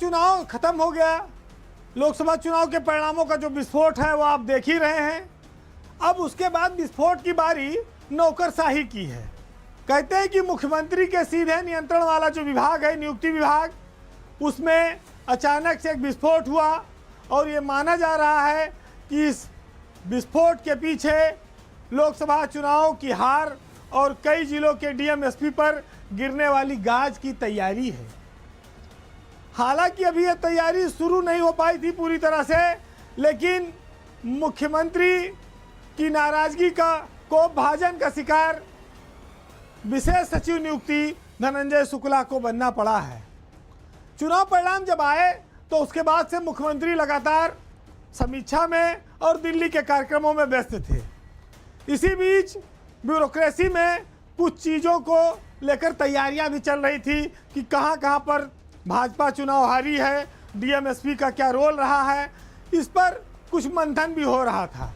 चुनाव खत्म हो गया। लोकसभा चुनाव के परिणामों का जो विस्फोट है वो आप देख ही रहे हैं। अब उसके बाद विस्फोट की बारी नौकरशाही की है। कहते हैं कि मुख्यमंत्री के सीधे नियंत्रण वाला जो विभाग है, नियुक्ति विभाग, उसमें अचानक से एक विस्फोट हुआ और ये माना जा रहा है कि इस विस्फोट के पीछे लोकसभा चुनाव की हार और कई जिलों के डीएम एसपी पर गिरने वाली गाज की तैयारी है। हालांकि अभी यह तैयारी शुरू नहीं हो पाई थी पूरी तरह से, लेकिन मुख्यमंत्री की नाराजगी का कोप भाजन का शिकार विशेष सचिव नियुक्ति धनंजय शुक्ला को बनना पड़ा है। चुनाव परिणाम जब आए तो उसके बाद से मुख्यमंत्री लगातार समीक्षा में और दिल्ली के कार्यक्रमों में व्यस्त थे। इसी बीच ब्यूरोक्रेसी में कुछ चीज़ों को लेकर तैयारियां भी चल रही थी कि कहां कहां पर भाजपा चुनाव हारी है, डीएम एसपी का क्या रोल रहा है, इस पर कुछ मंथन भी हो रहा था।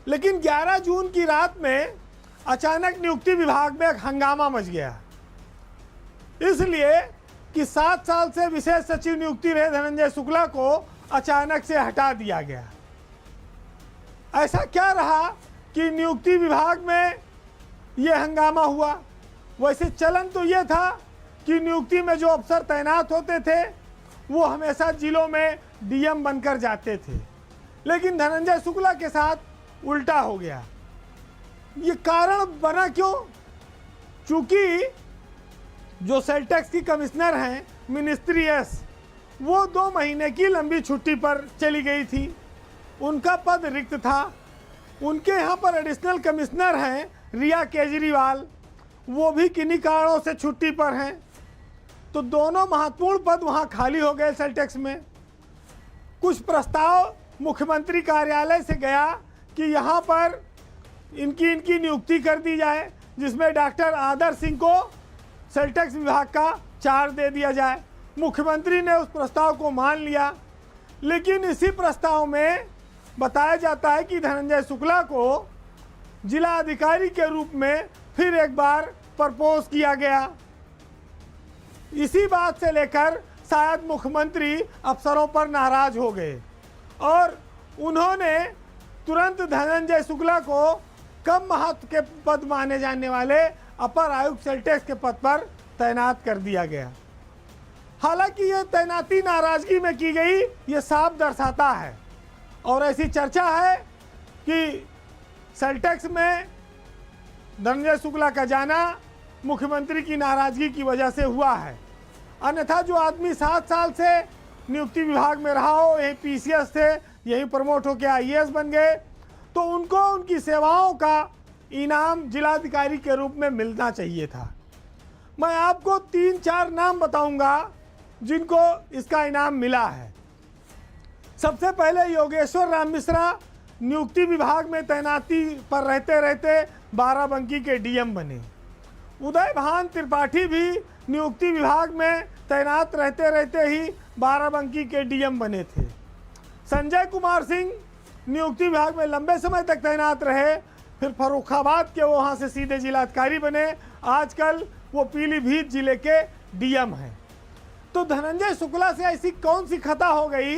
लेकिन 11 जून की रात में अचानक नियुक्ति विभाग में एक हंगामा मच गया, इसलिए कि 7 साल से विशेष सचिव नियुक्ति रहे धनंजय शुक्ला को अचानक से हटा दिया गया। ऐसा क्या रहा कि नियुक्ति विभाग में यह हंगामा हुआ? वैसे चलन तो यह था कि नियुक्ति में जो अफसर तैनात होते थे वो हमेशा जिलों में डीएम बनकर जाते थे, लेकिन धनंजय शुक्ला के साथ उल्टा हो गया। ये कारण बना क्यों? चूंकि जो सेल टैक्स की कमिश्नर हैं मिनिस्ट्री एस, वो 2 महीने की लंबी छुट्टी पर चली गई थी, उनका पद रिक्त था। उनके यहाँ पर एडिशनल कमिश्नर हैं रिया केजरीवाल, वो भी किन्हीं कारणों से छुट्टी पर हैं। तो दोनों महत्वपूर्ण पद वहाँ खाली हो गए सेल टैक्स में। कुछ प्रस्ताव मुख्यमंत्री कार्यालय से गया कि यहाँ पर इनकी नियुक्ति कर दी जाए, जिसमें डॉक्टर आदर्श सिंह को सेल टैक्स विभाग का चार्ज दे दिया जाए। मुख्यमंत्री ने उस प्रस्ताव को मान लिया, लेकिन इसी प्रस्ताव में बताया जाता है कि धनंजय शुक्ला को जिला अधिकारी के रूप में फिर एक बार प्रपोज किया गया। इसी बात से लेकर शायद मुख्यमंत्री अफसरों पर नाराज हो गए और उन्होंने तुरंत धनंजय शुक्ला को कम महत्व के पद माने जाने वाले अपर आयुक्त सेल टैक्स के पद पर तैनात कर दिया गया। हालांकि यह तैनाती नाराजगी में की गई, ये साफ दर्शाता है और ऐसी चर्चा है कि सेल टैक्स में धनंजय शुक्ला का जाना मुख्यमंत्री की नाराजगी की वजह से हुआ है। अन्यथा जो आदमी 7 साल से नियुक्ति विभाग में रहा हो, यही पीसीएस थे, यही प्रमोट होकर आईएएस बन गए, तो उनको उनकी सेवाओं का इनाम जिलाधिकारी के रूप में मिलना चाहिए था। मैं आपको 3-4 नाम बताऊंगा जिनको इसका इनाम मिला है। सबसे पहले योगेश्वर राम मिश्रा नियुक्ति विभाग में तैनाती पर रहते रहते बाराबंकी के डीएम बने। उदय भान त्रिपाठी भी नियुक्ति विभाग में तैनात रहते रहते ही बाराबंकी के डीएम बने थे। संजय कुमार सिंह नियुक्ति विभाग में लंबे समय तक तैनात रहे, फिर फर्रुखाबाद के वहाँ से सीधे जिलाधिकारी बने। आजकल वो पीलीभीत जिले के डीएम हैं। तो धनंजय शुक्ला से ऐसी कौन सी खता हो गई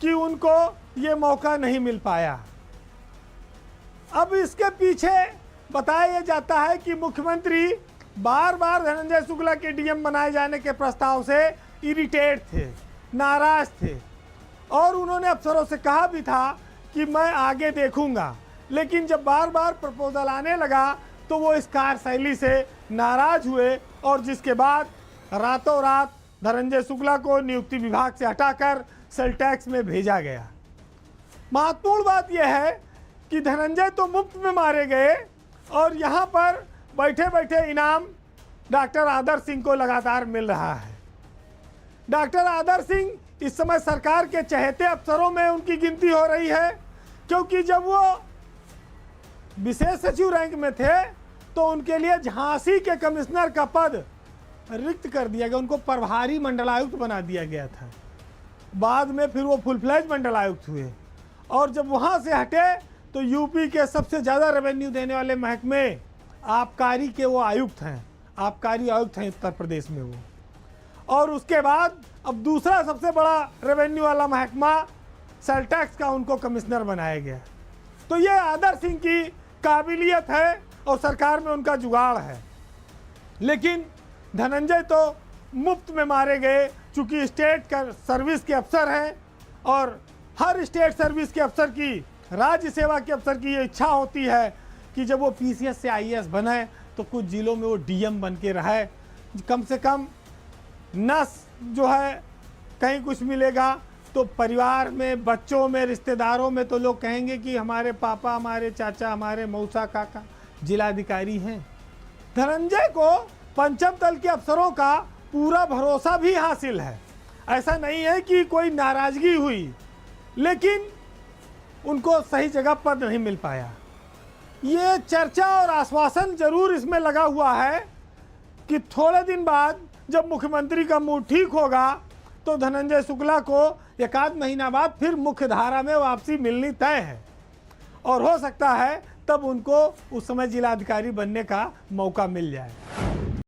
कि उनको ये मौका नहीं मिल पाया? अब इसके पीछे बताया जाता है कि मुख्यमंत्री बार बार धनंजय शुक्ला के डीएम बनाए जाने के प्रस्ताव से इरिटेट थे, नाराज थे और उन्होंने अफसरों से कहा भी था कि मैं आगे देखूंगा। लेकिन जब बार बार प्रपोजल आने लगा तो वो इस कार्यशैली से नाराज हुए और जिसके बाद रातों रात धनंजय शुक्ला को नियुक्ति विभाग से हटाकर सेल टैक्स में भेजा गया। महत्वपूर्ण बात यह है कि धनंजय तो मुफ्त में मारे गए और यहाँ पर बैठे बैठे इनाम डॉक्टर आदर्श सिंह को लगातार मिल रहा है। डॉक्टर आदर्श सिंह इस समय सरकार के चहेते अफसरों में उनकी गिनती हो रही है, क्योंकि जब वो विशेष सचिव रैंक में थे तो उनके लिए झांसी के कमिश्नर का पद रिक्त कर दिया गया, उनको प्रभारी मंडलायुक्त बना दिया गया था। बाद में फिर वो फुल फ्लैज मंडलायुक्त हुए और जब वहाँ से हटे तो यूपी के सबसे ज़्यादा रेवेन्यू देने वाले महकमे आबकारी के वो आयुक्त हैं, आबकारी आयुक्त हैं उत्तर प्रदेश में वो। और उसके बाद अब दूसरा सबसे बड़ा रेवेन्यू वाला महकमा सेल टैक्स का उनको कमिश्नर बनाया गया। तो ये आदर्श सिंह की काबिलियत है और सरकार में उनका जुगाड़ है। लेकिन धनंजय तो मुफ्त में मारे गए, चूंकि स्टेट का सर्विस के अफसर हैं और हर स्टेट सर्विस के अफसर की, राज्य सेवा के अफसर की ये इच्छा होती है कि जब वो पीसीएस से आईएएस बने तो कुछ जिलों में वो डीएम बन के रहे, कम से कम नस जो है कहीं कुछ मिलेगा तो परिवार में, बच्चों में, रिश्तेदारों में तो लोग कहेंगे कि हमारे पापा, हमारे चाचा, हमारे मौसा काका जिलाधिकारी हैं। धनंजय को पंचम तल के अफसरों का पूरा भरोसा भी हासिल है। ऐसा नहीं है कि कोई नाराजगी हुई, लेकिन उनको सही जगह पद नहीं मिल पाया। ये चर्चा और आश्वासन जरूर इसमें लगा हुआ है कि थोड़े दिन बाद जब मुख्यमंत्री का मूड ठीक होगा तो धनंजय शुक्ला को एक आध महीना बाद फिर मुख्य धारा में वापसी मिलनी तय है और हो सकता है तब उनको उस समय जिलाधिकारी बनने का मौका मिल जाए।